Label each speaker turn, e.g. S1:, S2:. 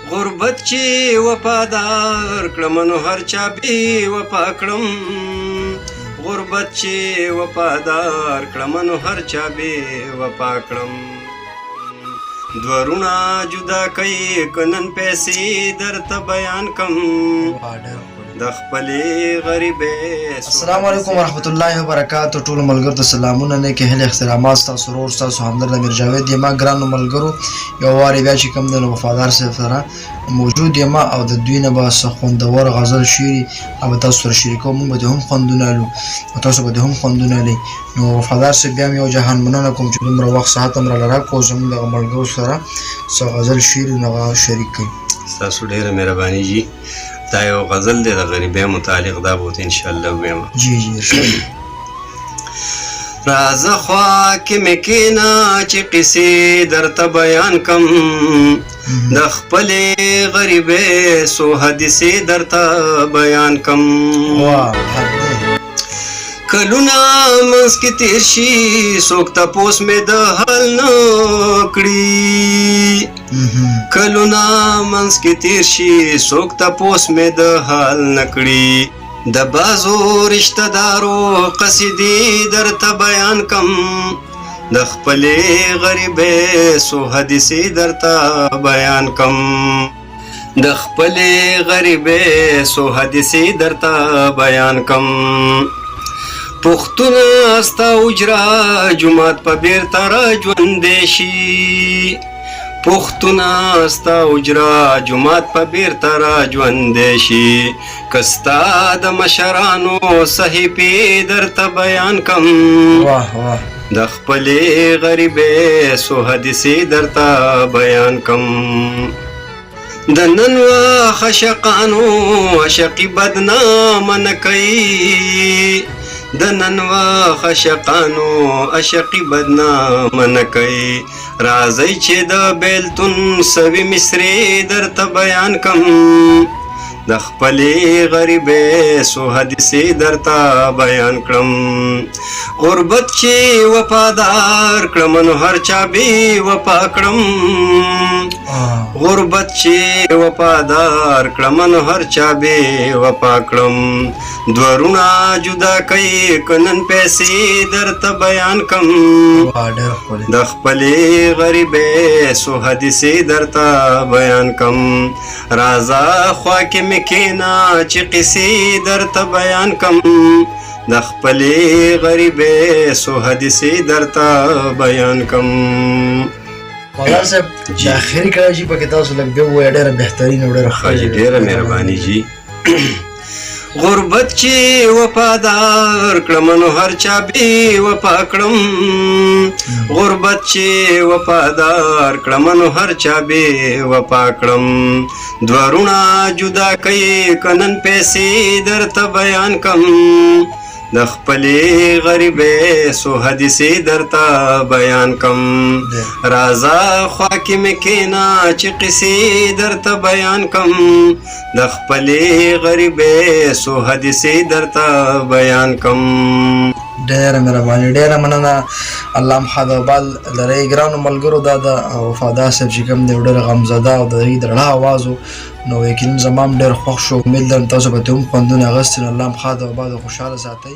S1: غربت چې وفادار کړم نو هر چا بې وفا کړم غربت چې وفادار کړم نو هر چا بې وفا کړم دورونه جدا کوي که نن پیسې درته بیان کم د خپلې غریبې.
S2: السلام علیکم ورحمت الله وبرکاتو. ټولو ملګرو ته سلامونه، نیکې هیلې احترامات. ستاسو ورور ستاسو همدرد امیر جاوید یم. ګرانو ملګرو، یو وارې بیا چې کوم دی نو وفادار صاحب سره موجود یم او د دوی نه به څه خوندور غزل شعري او به تاسو سره شریکوم. موږ به د هم خوندونه الو او تاسو به د هم خوندونه الئ. نو وفادار صاحب بیا هم یو جهان مننه کوم چې دومره وخت ساعت هم راله راکړو زموږ دغه ملګرو سره څه غزل شعري هغه شریک کړي.
S1: ستاسو ډېره مهرباني جي. دا یو غزل دی د غریبۍ متعلق، دا به انشاءالله ووایم.
S2: جی ارشاد.
S1: راځه خوا کې مې کښېنه چې قصې درته بیان کم د خپلې غریبۍ څو حدیثې درته بیان کم. کلونه منځ کې تېر شي څوک تپوس مې د حال نه کړي کلونه منځ کې تېر شي څوک تپوس مې د حال نه کړي د بازو رشته دارو قصیدې درته بیان کم د خپلې غریبۍ څو حدیثې درته بیان کم د خپلې غریبۍ څو حدیثې درته بیان کم. پښتونه ستا اجرا جومات په بیرته را ژوندی شي پښتونه ستا اجرا جومات په بیرته را ژوندی شي که ستا د مشرانو صحیفې درته بیان کم د خپلې غریبۍ څو حدیثې درته بیان کم. د نن واخه شقانو عشقي بدنامه نه کوي د نن واخه شقانو عشقي بدنامه نه کوي راځئ چې د بیلتون سوي مصرې درته بیان کم د خپلې غریبۍ څو حدیثې درته بیان کړم. غربت چې وفادار کړم نو هر چا بې وفا کړم غربت چې وفادار کړم نو هر چا بې وفا کړم دورونه جدا کوي که نن پیسې درته بیان کم د خپلې غریبۍ څو حدیثې درته بیان کم. راځه خوا کې مې کښېنه چې قصې درته بیان کم د خپلې غریبۍ څو حدیثې درته بیان کم.
S2: وفادار صاحب چې اخري کړی چې پکې تاسو لږ بیا ووایه، ډېره بهترین او ډېره ښه.
S1: ډېره مهرباني جي. غربت چې وفادار کړم نو هر چا بې وفا کړم غربت چې وفادار کړم نو هر چا بې وفا کړم دورونه جدا کوي که نن پیسې درته بیان کم د خپلې غریبۍ څو حدیثې درته بیان کم. راځه خوا کې مې کښېنه چې قصې درته بیان کم د خپلې غریبۍ څو حدیثې درته بیان کم.
S2: ډېره مهرباني، ډېره مننه. الله محمد اقبال لرئ. ګرانو ملګرو، دا د وفادار صاحب چې کوم دی ډېر غمزده او د هغې د رڼا اواز و نو یقینا زما هم ډېر خوښ شو. امید لرم تاسو به ترې هم خوندونه اخیستي. الله محمد اقبال خوشحاله ساتئ.